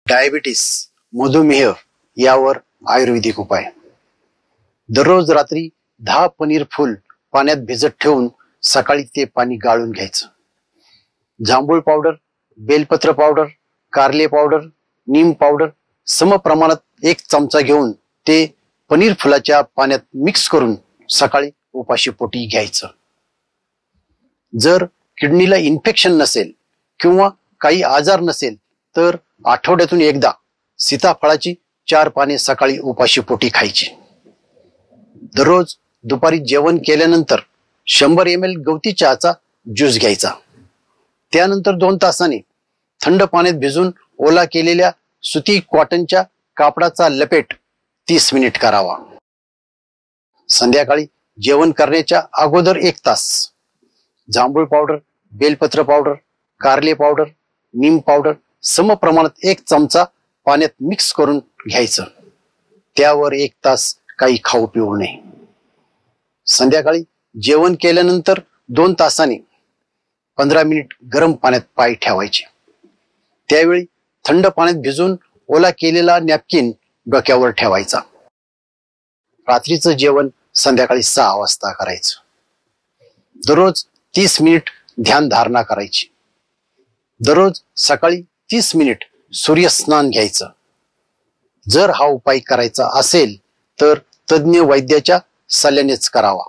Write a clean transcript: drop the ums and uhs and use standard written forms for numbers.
Diabetes, मधुमेह यावर आयुर्वेदिक उपाय. दररोज रात्री 10 पनीर फूल पाण्यात भिजत ठेवून सकाळी ते पाणी गाळून घ्यायचं. जांभूळ पावडर, बेलपत्र पावडर, कारले पावडर, नीम पावडर सम प्रमाणात 1 चमचा घेऊन ते पनीर फुलाच्या पाण्यात मिक्स करून सकाळी उपाशी पोटी घ्यायचं. जर किडनीला इन्फेक्शन नसेल किंवा काही आजार नसेल तर आठवड्यातून एकदा सीताफळाची 4 पाने सकाळी उपाशी पोटी खायची. दररोज दुपारी जेवण केल्यानंतर 100 ml गवती चहाचा ज्यूस घ्यायचा. त्यानंतर 2 तासांनी थंड पाण्यात भिजून ओला केलेल्या सुती कॉटनच्या कापडाचा लपेट 30 मिनिट करावा. संध्याकाळी जेवण करण्याच्या अगोदर 1 तास जांभूळ पावडर, बेलपत्र पावडर, कारले पावडर, नीम पावडर सम प्रमाणात 1 चमचा पाण्यात मिक्स करून घ्यायचं. त्यावर 1 तास काही खाऊ पिऊ नये. संध्याकाळी जेवण केल्यानंतर 2 तासांनी 15 मिनिट गरम पाण्यात पाय ठेवायचे. त्यावेळी थंड पाण्यात भिजून ओला केलेला नॅपकिन डोक्यावर ठेवायचा. रात्रीचं जेवण संध्याकाळी 6 वाजता करायचं. दररोज 30 मिनिट ध्यान धारणा करायची. दररोज सकाळी 30 मिनिट सूर्यस्नान घ्यायचं. जर हा उपाय करायचा असेल तर तज्ञ वैद्याच्या सल्ल्यानेच करावा.